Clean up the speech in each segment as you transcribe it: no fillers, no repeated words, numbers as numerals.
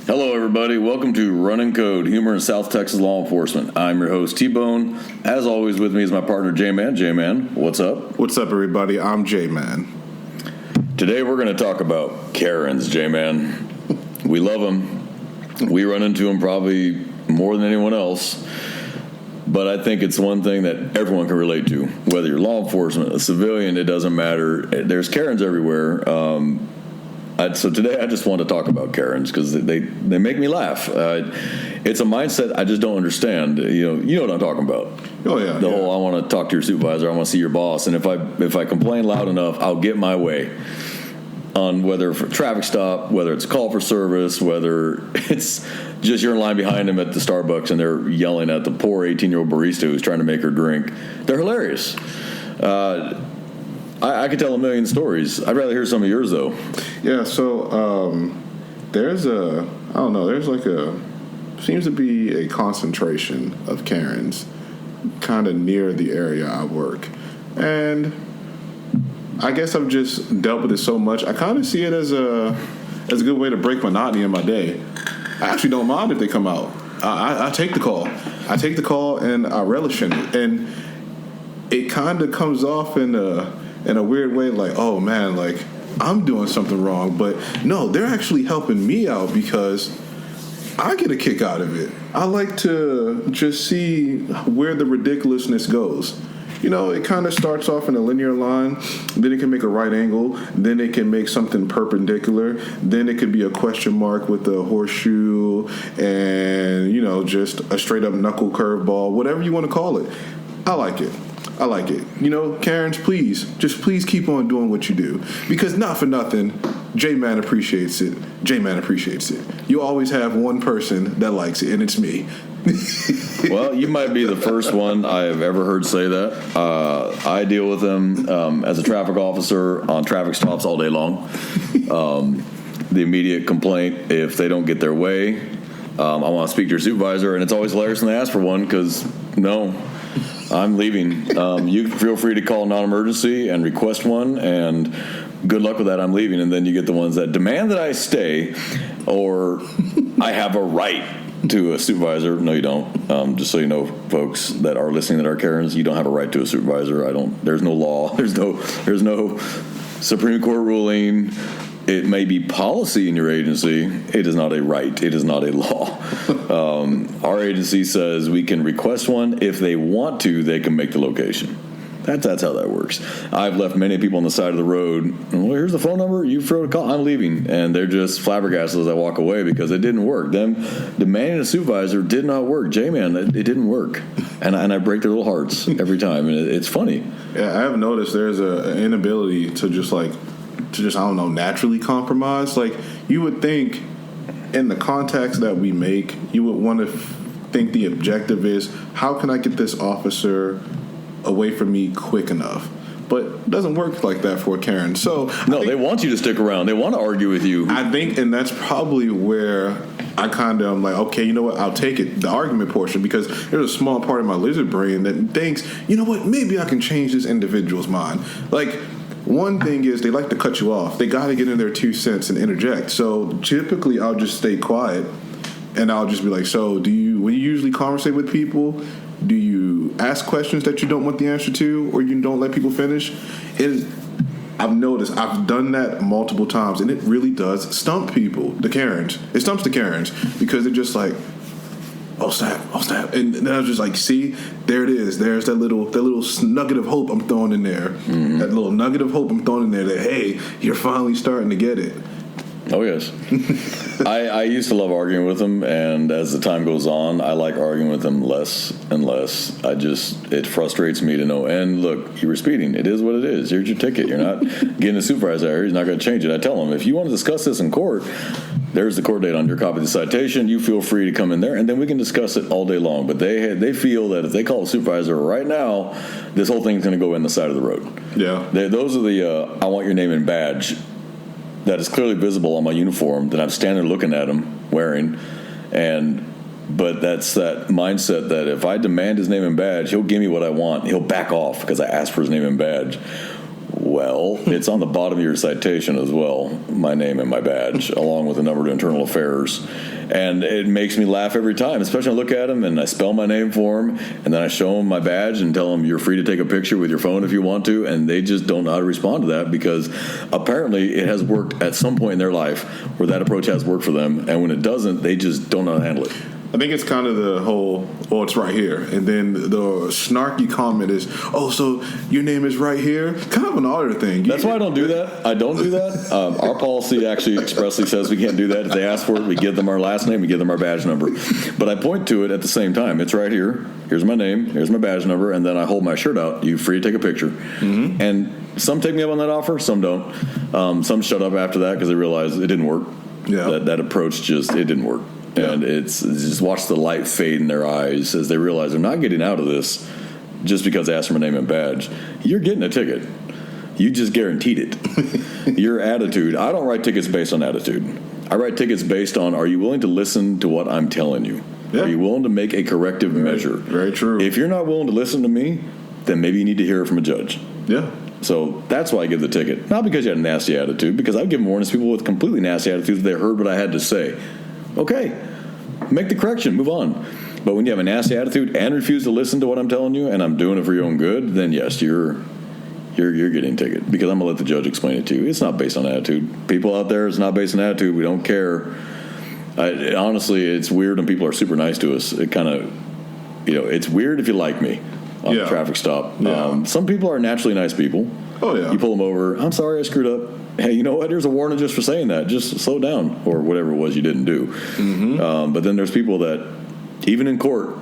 Hello, everybody. Welcome to Running Code, Humor in South Texas Law Enforcement. I'm your host, T-Bone. As always, with me is my partner, J-Man. J-Man, what's up? What's up, everybody? I'm J-Man. Today, we're going to talk about Karens, J-Man. We love them. We run into them probably more than anyone else. But I think it's one thing that everyone can relate to. Whether you're law enforcement, a civilian, it doesn't matter. There's Karens everywhere. So today I just want to talk about Karens because they make me laugh. It's a mindset I just don't understand. You know what I'm talking about. Oh yeah. The whole I want to talk to your supervisor, I want to see your boss, and if I complain loud enough, I'll get my way on whether for traffic stop, whether it's a call for service, whether it's just you're in line behind them at the Starbucks and they're yelling at the poor 18-year-old barista who's trying to make her drink. They're hilarious. I could tell a million stories. I'd rather hear some of yours, though. Yeah, so there's seems to be a concentration of Karens kind of near the area I work. And I guess I've just dealt with it so much. I kind of see it as a good way to break monotony in my day. I actually don't mind if they come out. I take the call. I take the call and I relish in it. And it kind of comes off in a weird way, like, oh man, like I'm doing something wrong. But no, they're actually helping me out because I get a kick out of it. I like to just see where the ridiculousness goes. It kind of starts off in a linear line, then it can make a right angle, then it can make something perpendicular, then it could be a question mark with a horseshoe and, just a straight up knuckle curveball, whatever you want to call it. I like it. Karens, please keep on doing what you do. Because not for nothing, J-Man appreciates it. You always have one person that likes it, and it's me. Well, you might be the first one I have ever heard say that. I deal with them as a traffic officer on traffic stops all day long. The immediate complaint, if they don't get their way, I want to speak to your supervisor, and it's always hilarious when they ask for one because, no, I'm leaving. You feel free to call non-emergency and request one, and good luck with that. I'm leaving. And then you get the ones that demand that I stay, or I have a right to a supervisor. No, you don't. Just so you know, folks that are listening that are Karens, you don't have a right to a supervisor. There's no law. There's no Supreme Court ruling. It may be policy in your agency. It is not a right. It is not a law. Our agency says we can request one. If they want to, they can make the location. That's how that works. I've left many people on the side of the road. Well, here's the phone number. You throw a call. I'm leaving. And they're just flabbergasted as I walk away because it didn't work. Them demanding a supervisor did not work. J-Man, it didn't work. And I break their little hearts every time. And it's funny. Yeah, I have noticed there's an inability to just naturally compromise. Like, you would think in the context that we make, you would want to think the objective is, how can I get this officer away from me quick enough? But it doesn't work like that for Karen. So no, they want you to stick around. They want to argue with you. I think, and that's probably where I kind of am like, okay, you know what? I'll take it, the argument portion, because there's a small part of my lizard brain that thinks, you know what? Maybe I can change this individual's mind. Like, one thing is they like to cut you off. They got to get in their 2 cents and interject. So typically I'll just stay quiet and I'll just be like, so when you usually conversate with people, do you ask questions that you don't want the answer to, or you don't let people finish? And I've noticed, I've done that multiple times, and it really does stump people, the Karens. It stumps the Karens because they're just like, oh snap. And then I was just like, see, there it is. There's that little nugget of hope I'm throwing in there. Mm-hmm. That little nugget of hope I'm throwing in there that, hey, you're finally starting to get it. Oh, yes. I used to love arguing with them, and as the time goes on, I like arguing with them less and less. It frustrates me to know, and look, you were speeding. It is what it is. Here's your ticket. You're not getting a supervisor here. He's not going to change it. I tell them, if you want to discuss this in court, there's the court date on your copy of the citation. You feel free to come in there, and then we can discuss it all day long. But they feel that if they call a supervisor right now, this whole thing's going to go in the side of the road. Yeah. Those are the I want your name and badge that is clearly visible on my uniform that I'm standing looking at him wearing. But that's that mindset that if I demand his name and badge, he'll give me what I want. He'll back off because I asked for his name and badge. Well, it's on the bottom of your citation as well, my name and my badge, along with a number to internal affairs. And it makes me laugh every time, especially when I look at them and I spell my name for them, and then I show them my badge and tell them you're free to take a picture with your phone if you want to, and they just don't know how to respond to that because apparently it has worked at some point in their life where that approach has worked for them, and when it doesn't, they just don't know how to handle it. I think it's kind of the whole, oh, it's right here. And then the snarky comment is, oh, so your name is right here? Kind of an honor thing. That's why I don't do that. I don't do that. Our policy actually expressly says we can't do that. If they ask for it, we give them our last name, we give them our badge number. But I point to it at the same time. It's right here. Here's my name. Here's my badge number. And then I hold my shirt out. You're free to take a picture. Mm-hmm. And some take me up on that offer. Some don't. Some shut up after that because they realize it didn't work. Yeah. That approach it didn't work. And it's just watch the light fade in their eyes as they realize they're not getting out of this just because they asked for my name and badge. You're getting a ticket. You just guaranteed it. Your attitude. I don't write tickets based on attitude. I write tickets based on, are you willing to listen to what I'm telling you? Yeah. Are you willing to make a corrective measure? Very true. If you're not willing to listen to me, then maybe you need to hear it from a judge. Yeah. So that's why I give the ticket. Not because you had a nasty attitude, because I've given warnings to people with completely nasty attitudes. They heard what I had to say. Okay, make the correction, move on. But when you have a nasty attitude and refuse to listen to what I'm telling you, and I'm doing it for your own good, then yes, you're getting a ticket because I'm gonna let the judge explain it to you. It's not based on attitude. People out there, it's not based on attitude. We don't care. Honestly, it's weird when people are super nice to us. It kind of, it's weird if you like me on a traffic stop. Yeah. Some people are naturally nice people. Oh yeah. You pull them over. I'm sorry, I screwed up. Hey, you know what? Here's a warning just for saying that. Just slow down, or whatever it was you didn't do. Mm-hmm. But then there's people that, even in court,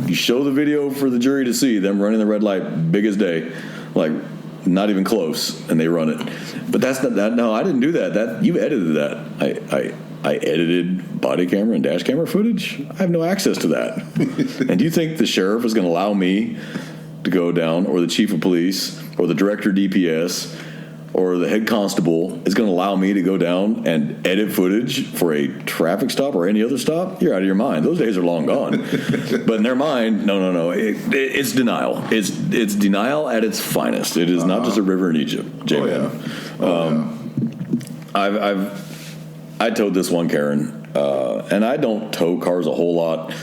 you show the video for the jury to see them running the red light, big as day, like not even close, and they run it. But that's not that. No, I didn't do that. That you edited that. I edited body camera and dash camera footage. I have no access to that. And do you think the sheriff is going to allow me to go down, or the chief of police, or the director of DPS, or the head constable is going to allow me to go down and edit footage for a traffic stop or any other stop? You're out of your mind. Those days are long gone. But in their mind, no. It's denial. It's denial at its finest. It is not just a river in Egypt, J-Man. I towed this one Karen, and I don't tow cars a whole lot.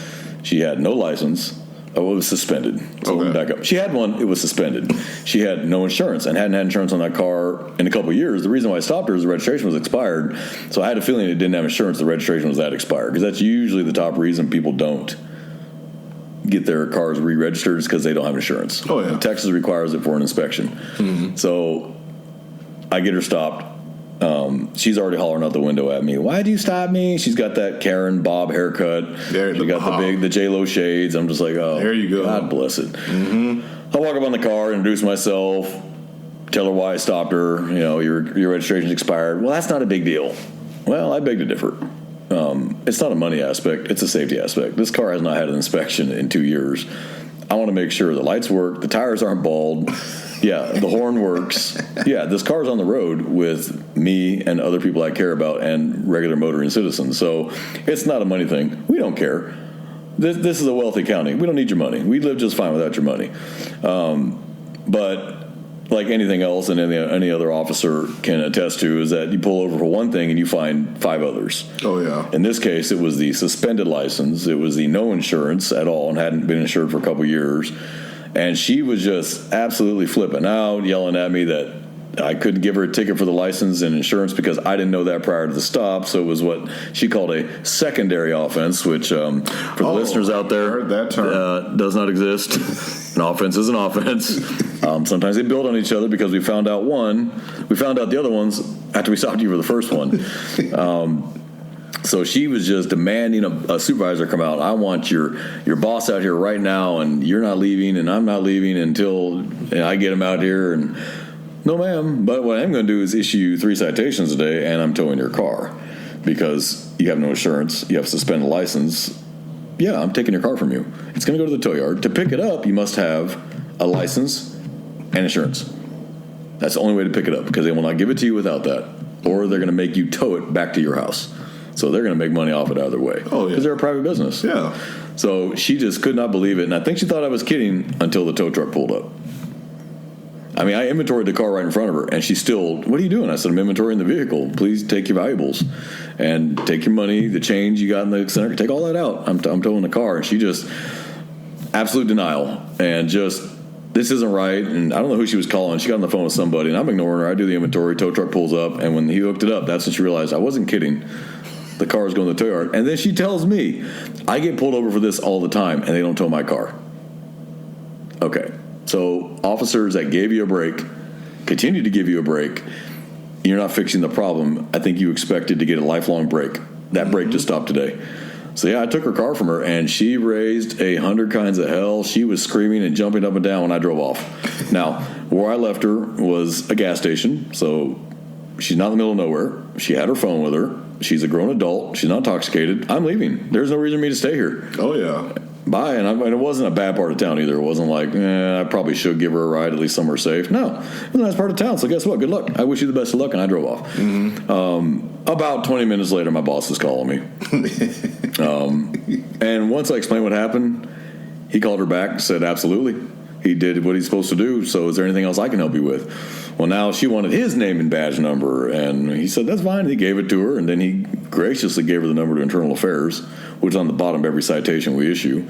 She had no license. Oh, it was suspended. So let me back up. She had one. It was suspended. She had no insurance and hadn't had insurance on that car in a couple of years. The reason why I stopped her is the registration was expired. So I had a feeling it didn't have insurance. The registration was that expired, because that's usually the top reason people don't get their cars re-registered, is because they don't have insurance. Oh, yeah. Texas requires it for an inspection. Mm-hmm. So I get her stopped. She's already hollering out the window at me. Why do you stop me? She's got that Karen Bob haircut. She got the J-Lo shades. I'm just like, oh, there you go. God bless it. Mm-hmm. I walk up on the car, introduce myself, tell her why I stopped her. Your registration's expired. Well, that's not a big deal. Well, I beg to differ. It's not a money aspect. It's a safety aspect. This car has not had an inspection in 2 years. I want to make sure the lights work, the tires aren't bald. Yeah, the horn works. Yeah, this car's on the road with me and other people I care about and regular motoring citizens. So it's not a money thing. We don't care. This is a wealthy county. We don't need your money. We live just fine without your money. But like anything else, and any other officer can attest to, is that you pull over for one thing and you find 5 others. Oh, yeah. In this case, it was the suspended license. It was the no insurance at all and hadn't been insured for a couple years. And she was just absolutely flipping out, yelling at me that I couldn't give her a ticket for the license and insurance because I didn't know that prior to the stop. So it was what she called a secondary offense, which for the listeners out there, heard that term. Does not exist. An offense is an offense. Sometimes they build on each other because we found out the other ones after we stopped you for the first one. So she was just demanding a supervisor come out. I want your boss out here right now, and you're not leaving, and I'm not leaving until I get him out here. And no, ma'am. But what I'm going to do is issue you 3 citations a day, and I'm towing your car because you have no insurance. You have a suspended license. Yeah, I'm taking your car from you. It's going to go to the tow yard. To pick it up, you must have a license and insurance. That's the only way to pick it up, because they will not give it to you without that, or they're going to make you tow it back to your house. So they're going to make money off it either way. Oh, yeah. Because they're a private business. Yeah. So she just could not believe it. And I think she thought I was kidding until the tow truck pulled up. I mean, I inventoried the car right in front of her, and she still, what are you doing? I said, I'm inventorying the vehicle. Please take your valuables and take your money, the change you got in the center, take all that out. I'm towing the car. And she just, absolute denial, and just, this isn't right. And I don't know who she was calling. She got on the phone with somebody, and I'm ignoring her. I do the inventory, tow truck pulls up, and when he hooked it up, that's when she realized I wasn't kidding. The car was going to the tow yard. And then she tells me, I get pulled over for this all the time, and they don't tow my car. Okay. So officers that gave you a break, continue to give you a break, you're not fixing the problem. I think you expected to get a lifelong break. That break just stopped today. So, yeah, I took her car from her, and she raised 100 kinds of hell. She was screaming and jumping up and down when I drove off. Now, where I left her was a gas station, so she's not in the middle of nowhere. She had her phone with her. She's a grown adult. She's not intoxicated. I'm leaving. There's no reason for me to stay here. Oh, yeah. Bye. And it wasn't a bad part of town either. It wasn't like, I probably should give her a ride, at least somewhere safe. No, it was a nice part of town. So guess what? Good luck. I wish you the best of luck. And I drove off. Mm-hmm. About 20 minutes later, my boss is calling me. And once I explained what happened, he called her back and said, absolutely. He did what he's supposed to do. So is there anything else I can help you with? Well, now she wanted his name and badge number. And he said, that's fine. He gave it to her. And then he graciously gave her the number to Internal Affairs, which is on the bottom of every citation we issue.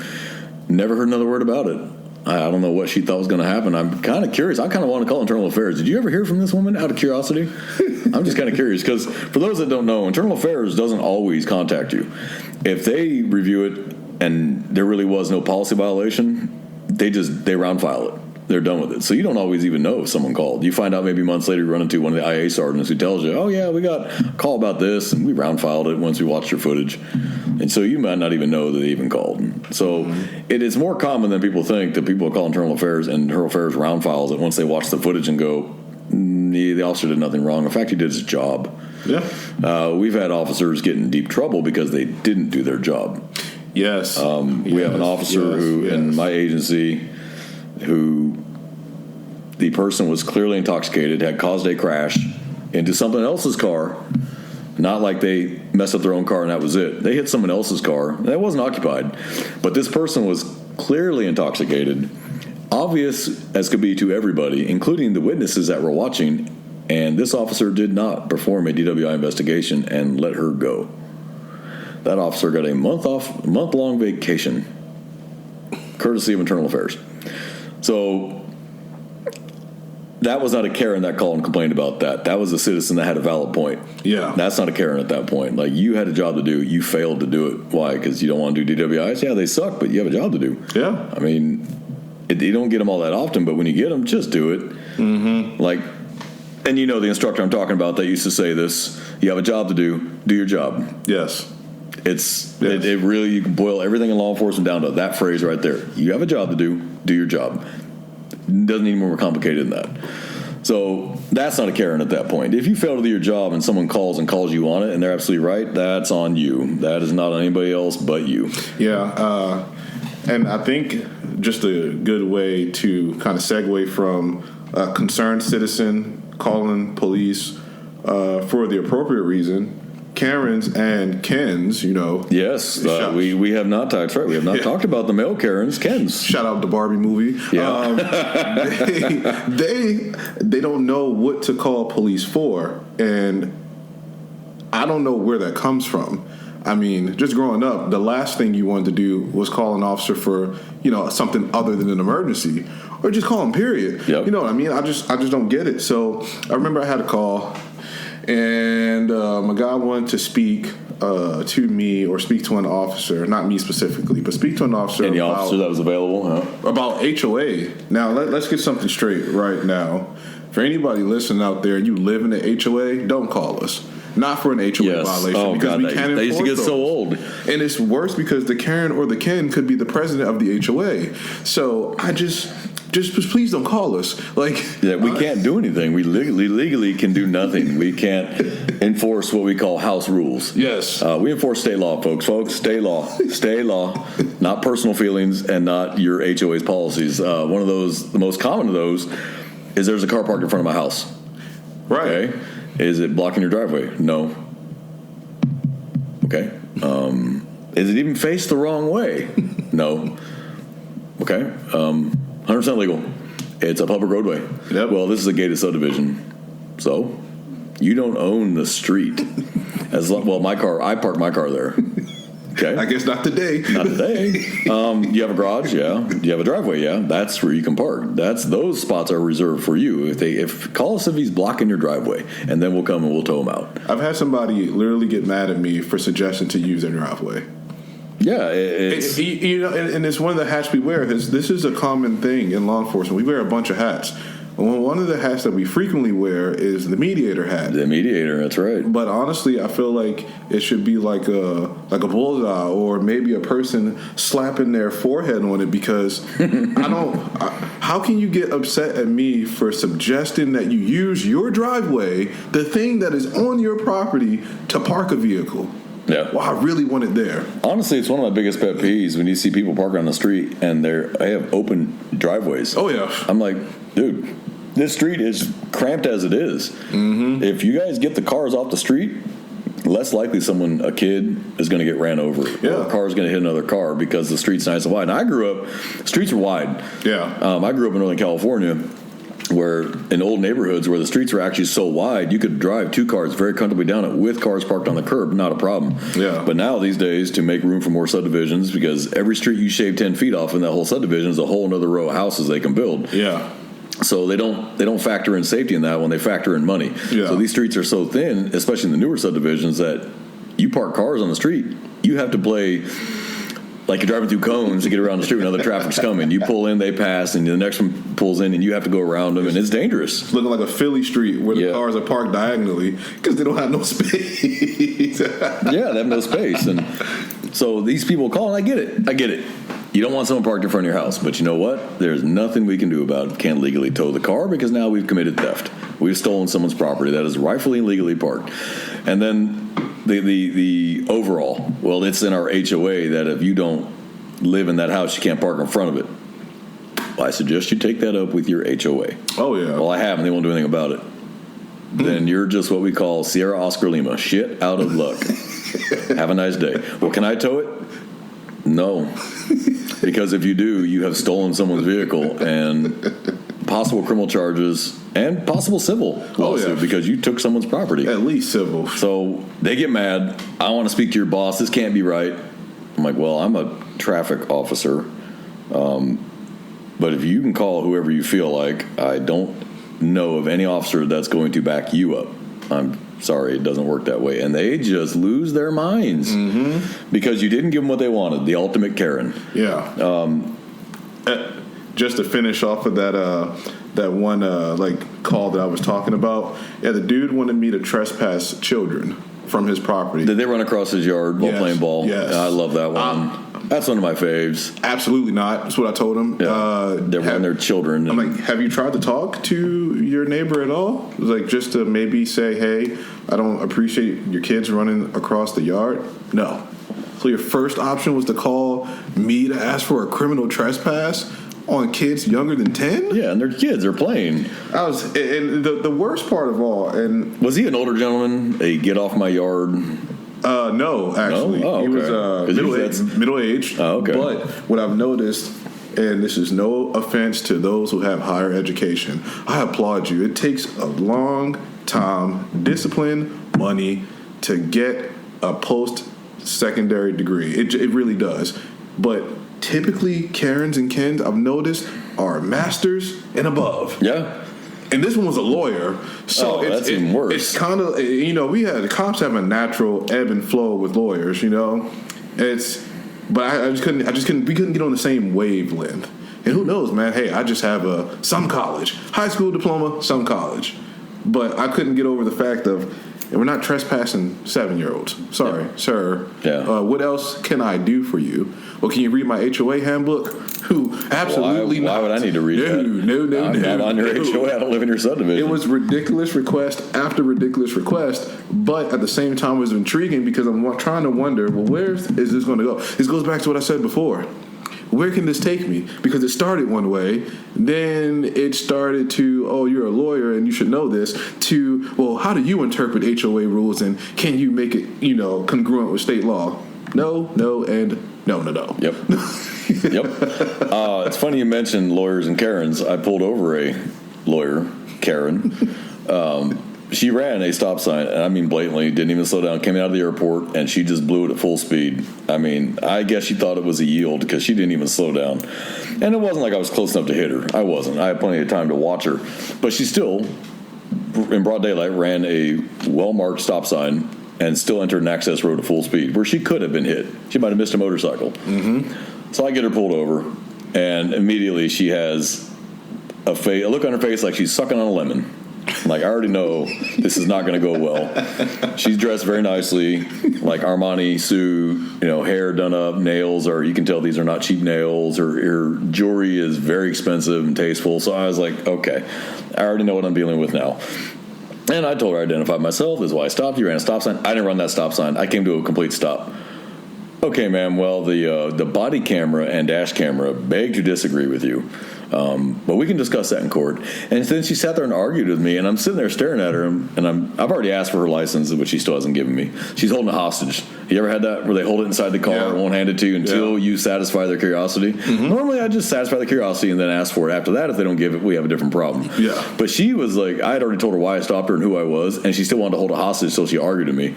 Never heard another word about it. I don't know what she thought was going to happen. I'm kind of curious. I kind of want to call Internal Affairs. Did you ever hear from this woman out of curiosity? I'm just kind of curious because for those that don't know, Internal Affairs doesn't always contact you. If they review it and there really was no policy violation, they round file it. They're done with it. So you don't always even know if someone called. You find out maybe months later you run into one of the IA sergeants who tells you, oh, yeah, we got a call about this, and we round filed it once we watched your footage. And so you might not even know that they even called. So it is more common than people think that people call Internal Affairs, and Internal Affairs round files it once they watch the footage and go, the officer did nothing wrong. In fact, he did his job. Yeah. We've had officers get in deep trouble because they didn't do their job. Yes. We have an officer in my agency who the person was clearly intoxicated, had caused a crash into something else's car. Not like they messed up their own car and that was it. They hit someone else's car. That wasn't occupied. But this person was clearly intoxicated, obvious as could be to everybody, including the witnesses that were watching. And this officer did not perform a DWI investigation and let her go. That officer got a month-long vacation, courtesy of Internal Affairs. So that was not a Karen that called and complained about that. That was a citizen that had a valid point. Yeah. That's not a Karen at that point. Like, you had a job to do. You failed to do it. Why? Because you don't want to do DWIs? Yeah, they suck, but you have a job to do. Yeah. I mean, you don't get them all that often, but when you get them, just do it. Mm-hmm. Like, and you know the instructor I'm talking about that used to say this, you have a job to do your job. Yes. It really, you can boil everything in law enforcement down to that phrase right there. You have a job to do your job. It doesn't need more complicated than that. So that's not a Karen at that point. If you fail to do your job and someone calls you on it and they're absolutely right, that's on you. That is not on anybody else but you. Yeah. And I think just a good way to kind of segue from a concerned citizen calling police for the appropriate reason, Karens and Kens, Yes, we have not talked. Right, we have not talked about the male Karens, Kens. Shout out the Barbie movie. Yeah. They don't know what to call police for, and I don't know where that comes from. I mean, just growing up, the last thing you wanted to do was call an officer for something other than an emergency, or just call him. Period. Yep. You know what I mean? I just don't get it. So I remember I had a call. And a guy wanted to speak to me or speak to an officer, not me specifically, but speak to an officer. Any officer that was available, huh? About HOA. Now, let's get something straight right now. For anybody listening out there, you live in an HOA, don't call us. Not for an HOA violation. Oh, because God, we can't they used to get enforce so old. And it's worse because the Karen or the Ken could be the president of the HOA. So I just please don't call us. We can't do anything. We legally can do nothing. We can't enforce what we call house rules. Yes. We enforce state law, folks. State law, not personal feelings and not your HOA's policies. One of those, the most common of those, is there's a car parked in front of my house. Right. Okay. Is it blocking your driveway? No. Okay. Is it even faced the wrong way? No. Okay. 100% legal. It's a public roadway. Yep. Well, this is a gated subdivision, so you don't own the street. I park my car there. Okay. I guess not today. Not today. You have a garage, yeah. You have a driveway, yeah. That's where you can park. Those spots are reserved for you. If call us if he's blocking your driveway, and then we'll come and we'll tow him out. I've had somebody literally get mad at me for suggesting to use their driveway. Yeah, it's and it's one of the hats we wear. This is a common thing in law enforcement. We wear a bunch of hats. One of the hats that we frequently wear is the mediator hat. The mediator, that's right. But honestly, I feel like it should be like a bullseye, or maybe a person slapping their forehead on it, because how can you get upset at me for suggesting that you use your driveway, the thing that is on your property, to park a vehicle? Yeah. Well, I really want it there. Honestly, it's one of my biggest pet peeves when you see people parking on the street and they have open driveways. Oh, yeah. I'm like, dude, this street is cramped as it is. Mm-hmm. If you guys get the cars off the street, less likely a kid is going to get ran over. Yeah. Or a car is going to hit another car because the street's nice and wide. And I grew up, streets are wide. Yeah. I grew up in Northern California, where in old neighborhoods where the streets were actually so wide, you could drive two cars very comfortably down it with cars parked on the curb, not a problem. Yeah. But now these days, to make room for more subdivisions, because every street you shave 10 feet off in that whole subdivision is a whole another row of houses they can build. Yeah. So they don't factor in safety in that when they factor in money. Yeah. So these streets are so thin, especially in the newer subdivisions, that you park cars on the street, you have to play like you're driving through cones to get around the street when other traffic's coming. You pull in, they pass, and the next one pulls in, and you have to go around them, and it's dangerous. It's looking like a Philly street where the cars are parked diagonally because they don't have no space. Yeah, they have no space. And so these people call, and I get it. You don't want someone parked in front of your house, but you know what? There's nothing we can do about it. Can't legally tow the car because now we've committed theft. We've stolen someone's property that is rightfully and legally parked. And then the overall, well, it's in our HOA that if you don't live in that house, you can't park in front of it. Well, I suggest you take that up with your HOA. Oh, yeah. Well, I haven't. They won't do anything about it. Then you're just what we call Sierra Oscar Lima. Shit out of luck. Have a nice day. Well, can I tow it? No. Because if you do, you have stolen someone's vehicle, and possible criminal charges and possible civil lawsuit because you took someone's property. At least civil. So they get mad. I want to speak to your boss. This can't be right. I'm like, well, I'm a traffic officer. But if you can call whoever you feel like, I don't know of any officer that's going to back you up. I'm sorry, it doesn't work that way. And they just lose their minds because you didn't give them what they wanted, the ultimate Karen. Yeah. Just to finish off of that one call that I was talking about, the dude wanted me to trespass children from his property. Did they run across his yard while playing ball? Yes. I love that one. That's one of my faves. Absolutely not. That's what I told him. Yeah. They're running their children. I'm like, have you tried to talk to your neighbor at all? Like, just to maybe say, hey, I don't appreciate your kids running across the yard? No. So your first option was to call me to ask for a criminal trespass on kids younger than 10? Yeah, and they're kids. They're playing. And the worst part of all, and was he an older gentleman? A get off my yard? No, actually. No? Oh, okay. He was middle-aged. Oh, okay. But what I've noticed, and this is no offense to those who have higher education, I applaud you. It takes a long time, discipline, money to get a post-secondary degree. It really does. But typically, Karens and Kens, I've noticed, are masters and above. Yeah. And this one was a lawyer, so that's even worse. It's kind of, the cops have a natural ebb and flow with lawyers, but we couldn't get on the same wavelength. And who knows, man? Hey, I just have some college, high school diploma, some college, but I couldn't get over the fact of, and we're not trespassing 7-year-olds. Sorry, sir. Yeah. What else can I do for you? Well, can you read my HOA handbook? Who? Absolutely not. Why would I need to read that? No. I'm not on your HOA. I don't live in your subdivision. It was ridiculous request after ridiculous request, but at the same time it was intriguing because I'm trying to wonder, well, where is this going to go? This goes back to what I said before. Where can this take me? Because it started one way, then it started to, oh, you're a lawyer and you should know this, to, well, how do you interpret HOA rules and can you make it, congruent with state law? no, and no. Yep. Yep. It's funny you mentioned lawyers and Karens. I pulled over a lawyer, Karen. She ran a stop sign, and I mean blatantly, didn't even slow down, came out of the airport, and she just blew it at full speed. I mean, I guess she thought it was a yield because she didn't even slow down. And it wasn't like I was close enough to hit her. I wasn't. I had plenty of time to watch her. But she still, in broad daylight, ran a well-marked stop sign and still entered an access road at full speed where she could have been hit. She might have missed a motorcycle. Mm-hmm. So I get her pulled over, and immediately she has a look on her face like she's sucking on a lemon. Like, I already know this is not going to go well. She's dressed very nicely, like Armani suit, hair done up, nails you can tell these are not cheap nails. Her jewelry is very expensive and tasteful. So I was like, okay, I already know what I'm dealing with now. And I told her I identified myself. This is why I stopped. You ran a stop sign. I didn't run that stop sign. I came to a complete stop. Okay, ma'am. Well, the body camera and dash camera beg to disagree with you. But we can discuss that in court. And then she sat there and argued with me, and I'm sitting there staring at her, and I've already asked for her license, which she still hasn't given me. She's holding a hostage. You ever had that where they hold it inside the car and won't hand it to you until you satisfy their curiosity? Mm-hmm. Normally, I just satisfy the curiosity and then ask for it. After that, if they don't give it, we have a different problem. Yeah. But she was like, I had already told her why I stopped her and who I was, and she still wanted to hold a hostage, so she argued with me.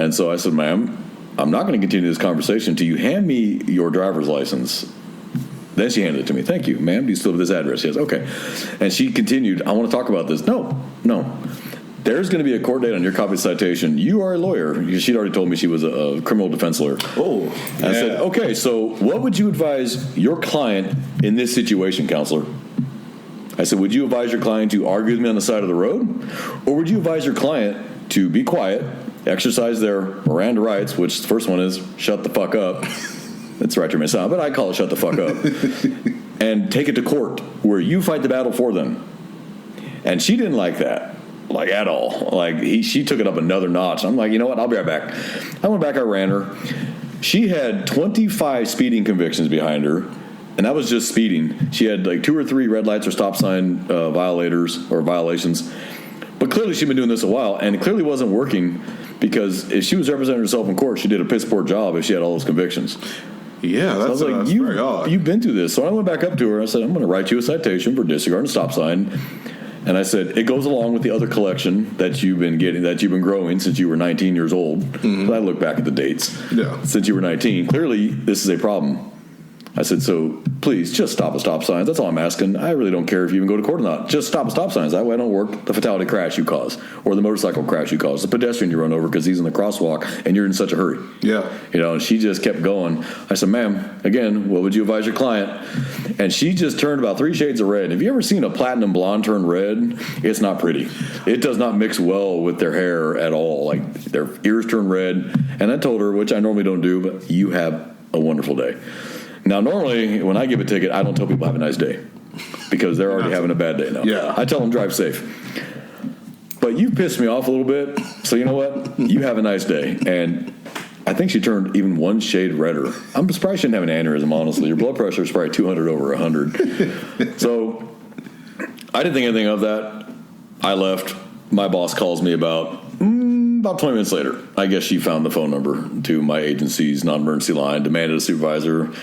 And so I said, ma'am, I'm not going to continue this conversation until you hand me your driver's license. Then she handed it to me. Thank you, ma'am. Do you still have this address? Yes. Okay. And she continued, I want to talk about this. No. There's going to be a court date on your copy of citation. You are a lawyer. She'd already told me she was a criminal defense lawyer. Oh. And I said, okay, so what would you advise your client in this situation, counselor? I said, would you advise your client to argue with me on the side of the road? Or would you advise your client to be quiet, exercise their Miranda rights, which the first one is shut the fuck up. That's right to me, but I call it shut the fuck up. And take it to court where you fight the battle for them. And she didn't like that, like at all. Like she took it up another notch. I'm like, you know what? I'll be right back. I went back. I ran her. She had 25 speeding convictions behind her. And that was just speeding. She had like 2 or 3 red lights or stop sign violations. But clearly she'd been doing this a while, and it clearly wasn't working because if she was representing herself in court, she did a piss poor job if she had all those convictions. Yeah, that's, so I was like, very odd. You've been through this. So I went back up to her. I said, I'm going to write you a citation for disregarding a stop sign. And I said, it goes along with the other collection that you've been getting, that you've been growing since you were 19 years old. Mm-hmm. So I look back at the dates. Yeah. Since you were 19. Clearly, this is a problem. I said, so please just stop at stop signs. That's all I'm asking. I really don't care if you even go to court or not. Just stop at stop signs. That way I don't work the fatality crash you cause or the motorcycle crash you cause, the pedestrian you run over because he's in the crosswalk and you're in such a hurry. Yeah. And she just kept going. I said, ma'am, again, what would you advise your client? And she just turned about 3 shades of red. Have you ever seen a platinum blonde turn red? It's not pretty. It does not mix well with their hair at all. Like their ears turn red. And I told her, which I normally don't do, but you have a wonderful day. Now, normally, when I give a ticket, I don't tell people have a nice day because they're already having a bad day now. Yeah. I tell them drive safe. But you pissed me off a little bit, so you know what? You have a nice day. And I think she turned even 1 shade redder. I'm surprised she didn't have an aneurysm, honestly. Your blood pressure is probably 200 over 100. So I didn't think anything of that. I left. My boss calls me about 20 minutes later. I guess she found the phone number to my agency's non-emergency line, demanded a supervisor.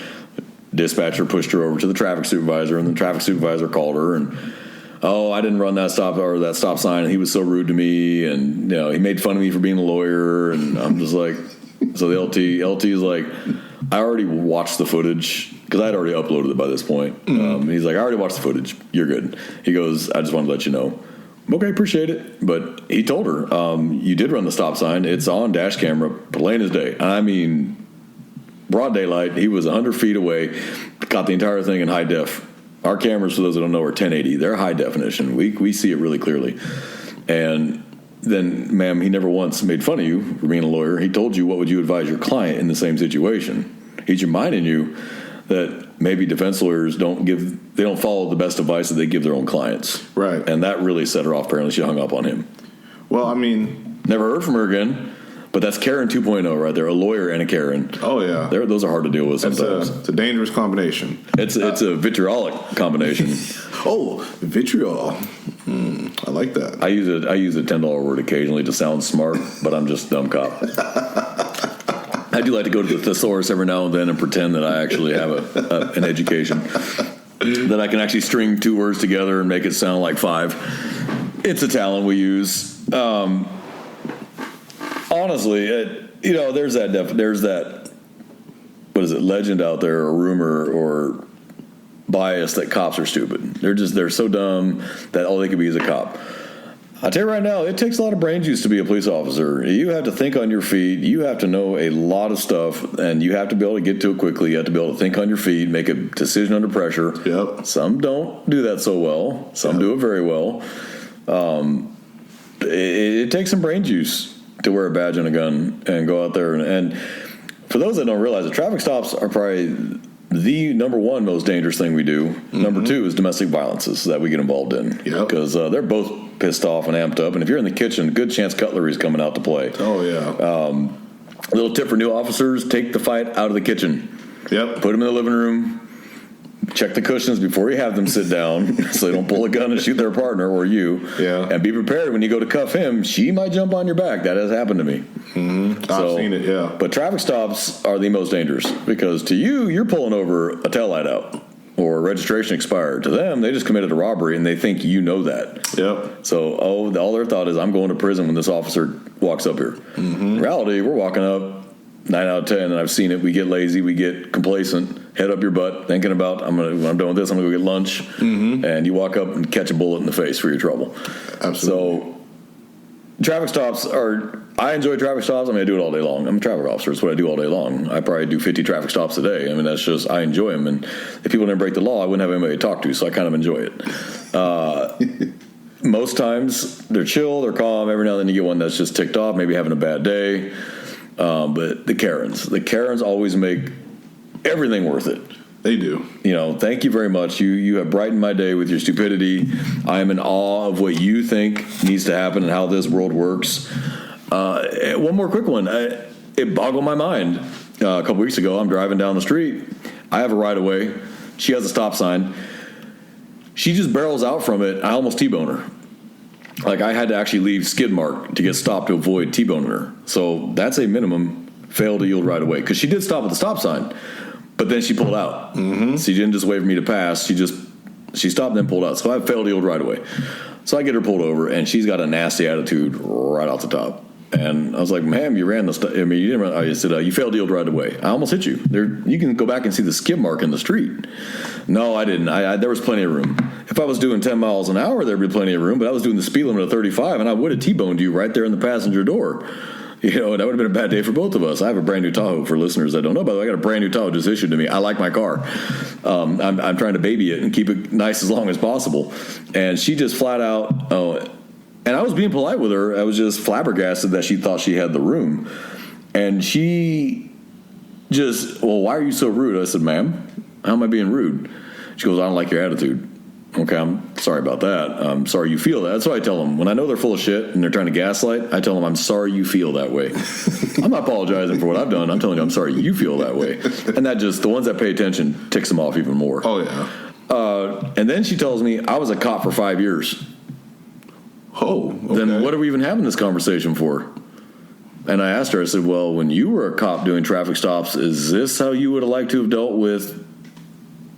Dispatcher pushed her over to the traffic supervisor, and the traffic supervisor called her, and I didn't run that stop sign, and he was so rude to me, and he made fun of me for being a lawyer, and I'm just like, so the LT is like, I already watched the footage because I'd already uploaded it by this point. Mm-hmm. He's like, I already watched the footage. You're good. He goes, I just wanted to let you know. Okay, appreciate it. But he told her, you did run the stop sign. It's on dash camera, plain as day. I mean, broad daylight. He was 100 feet away, caught the entire thing in high def. Our cameras, for those that don't know, are 1080. They're high definition. We see it really clearly. And then, ma'am, he never once made fun of you for being a lawyer. He told you what would you advise your client in the same situation. He's reminding you that maybe defense lawyers don't follow the best advice that they give their own clients. Right. And that really set her off. Apparently she hung up on him. Well, I mean, never heard from her again. But that's Karen 2.0 right there, a lawyer and a Karen. Oh, yeah. Those are hard to deal with sometimes. It's a dangerous combination. It's a vitriolic combination. Vitriol. I like that. I use a $10 word occasionally to sound smart, but I'm just dumb cop. I do like to go to the thesaurus every now and then and pretend that I actually have an education, that I can actually string 2 words together and make it sound like 5. It's a talent we use. Honestly, there's that what is it, legend out there, or rumor, or bias that cops are stupid. They're so dumb that all they could be is a cop. I'll tell you right now, it takes a lot of brain juice to be a police officer. You have to think on your feet. You have to know a lot of stuff, and you have to be able to get to it quickly. You have to be able to think on your feet, make a decision under pressure. Yep. Some don't do that so well. Some do it very well. It takes some brain juice to wear a badge and a gun and go out there. And for those that don't realize it, traffic stops are probably the number one most dangerous thing we do. Mm-hmm. Number 2 is domestic violences that we get involved in. Because they're both pissed off and amped up. And if you're in the kitchen, good chance cutlery is coming out to play. Oh, yeah. A little tip for new officers, take the fight out of the kitchen. Yep. Put them in the living room. Check the cushions before you have them sit down so they don't pull a gun and shoot their partner or you. Yeah. And be prepared when you go to cuff him. She might jump on your back. That has happened to me. Mm-hmm. I've seen it, yeah. But traffic stops are the most dangerous because to you, you're pulling over a taillight out or registration expired. To them, they just committed a robbery and they think you know that. Yep. So, all their thought is, I'm going to prison when this officer walks up here. Mm-hmm. In reality, we're walking up 9 out of 10, and I've seen it. We get lazy, we get complacent, head up your butt, thinking about, when I'm done with this, I'm going to go get lunch. Mm-hmm. And you walk up and catch a bullet in the face for your trouble. Absolutely. So, traffic stops I enjoy traffic stops. I do it all day long. I'm a traffic officer. It's what I do all day long. I probably do 50 traffic stops a day. That's just, I enjoy them. And if people didn't break the law, I wouldn't have anybody to talk to, so I kind of enjoy it. Most times, they're chill, they're calm. Every now and then you get one that's just ticked off, maybe having a bad day. But the Karens always make everything worth it. They do. Thank you very much. You have brightened my day with your stupidity. I am in awe of what you think needs to happen and how this world works. One more quick one. It boggled my mind. A couple weeks ago, I'm driving down the street. I have a right-of-way. She has a stop sign. She just barrels out from it. I almost T-bone her. Like, I had to actually leave skid mark to get stopped to avoid T-boning her. So that's a minimum fail to yield right away. Because she did stop at the stop sign, but then she pulled out. Mm-hmm. She didn't just wait for me to pass. She stopped and then pulled out. So I failed to yield right away. So I get her pulled over, and she's got a nasty attitude right off the top. And I was like, ma'am, you ran the you didn't run. I said, you failed to yield right away. I almost hit you. You can go back and see the skid mark in the street. No, I didn't. There was plenty of room. If I was doing 10 miles an hour, there'd be plenty of room, but I was doing the speed limit of 35, and I would have T-boned you right there in the passenger door. And that would have been a bad day for both of us. I have a brand new Tahoe for listeners that don't know. By the way, I got a brand new Tahoe just issued to me. I like my car. I'm trying to baby it and keep it nice as long as possible. And she just flat out, and I was being polite with her. I was just flabbergasted that she thought she had the room. And she just, well, why are you so rude? I said, ma'am, how am I being rude? She goes, I don't like your attitude. Okay, I'm sorry about that. I'm sorry you feel that. That's what I tell them. When I know they're full of shit and they're trying to gaslight, I tell them, I'm sorry you feel that way. I'm not apologizing for what I've done. I'm telling you, I'm sorry you feel that way. And that just, the ones that pay attention ticks them off even more. Oh, yeah. And then she tells me, I was a cop for 5 years. Oh, okay. Then what are we even having this conversation for? And I asked her, I said, well, when you were a cop doing traffic stops, is this how you would have liked to have dealt with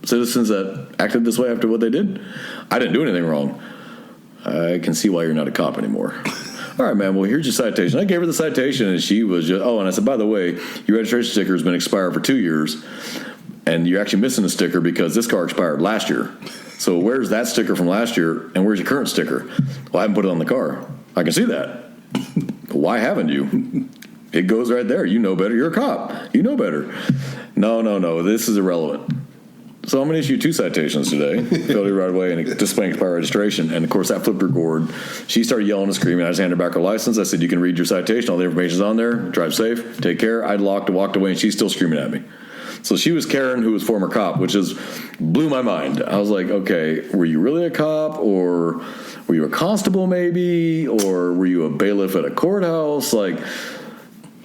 citizens that acted this way after what they did? I didn't do anything wrong. I can see why you're not a cop anymore. All right, man, well, here's your citation. I gave her the citation, and she was just, and I said, by the way, your registration sticker has been expired for 2 years, and you're actually missing a sticker because this car expired last year. So where's that sticker from last year, and where's your current sticker? Well, I haven't put it on the car. I can see that. Why haven't you? It goes right there. You know better. You're a cop. You know better. No. This is irrelevant. So I'm going to issue 2 citations today. Failed to right away and displaying expired registration. And, of course, that flipped her gourd. She started yelling and screaming. I just handed her back her license. I said, you can read your citation. All the information's on there. Drive safe. Take care. I walked away, and she's still screaming at me. So she was Karen, who was former cop, which just blew my mind. I was like, okay, were you really a cop, or were you a constable maybe, or were you a bailiff at a courthouse? Like,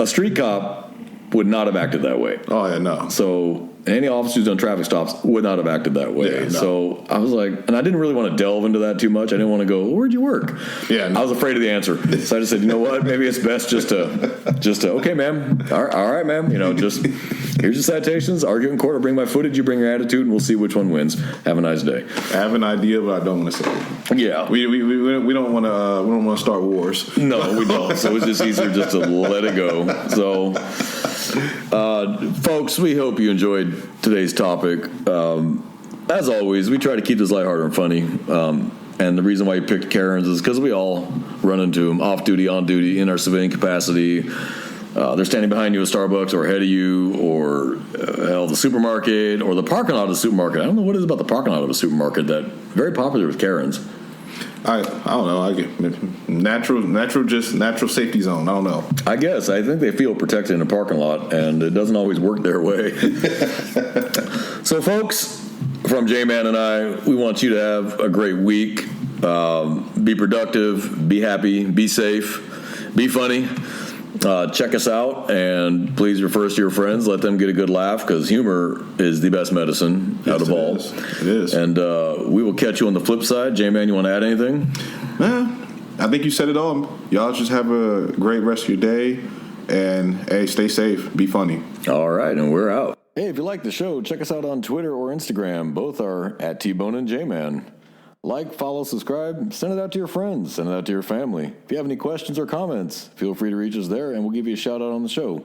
a street cop would not have acted that way. Oh, yeah, no. So any officer who's done traffic stops would not have acted that way. Yeah, no. So I was like, and I didn't really want to delve into that too much. I didn't want to go, well, where'd you work? Yeah, no. I was afraid of the answer. So I just said, you know what? Maybe it's best just to okay, ma'am. All right, ma'am. Just here's your citations. Argue in court. I'll bring my footage. You bring your attitude, and we'll see which one wins. Have a nice day. I have an idea, but I don't want to say it. Yeah. We don't want to start wars. No, we don't. So it's just easier just to let it go. So, folks, we hope you enjoyed today's topic. As always, we try to keep this lighthearted and funny. And the reason why you picked Karens is because we all run into them off duty, on duty, in our civilian capacity. They're standing behind you at Starbucks or ahead of you or the supermarket or the parking lot of the supermarket. I don't know what it is about the parking lot of a supermarket that very popular with Karens. I don't know. I get natural safety zone. I don't know. I guess. I think they feel protected in a parking lot, and it doesn't always work their way. So, folks, from J-Man and I, we want you to have a great week. Be productive, be happy, be safe, be funny. Check us out, and please refer us to your friends. Let them get a good laugh, because humor is the best medicine out of all. It is. And we will catch you on the flip side. J-Man, you want to add anything? I think you said it all. Y'all just have a great rest of your day, and hey, stay safe. Be funny. All right, and we're out. Hey, if you like the show, check us out on Twitter or Instagram. Both are at T-Bone and J-Man. Like, follow, subscribe, send it out to your friends, send it out to your family. If you have any questions or comments, feel free to reach us there, and we'll give you a shout out on the show.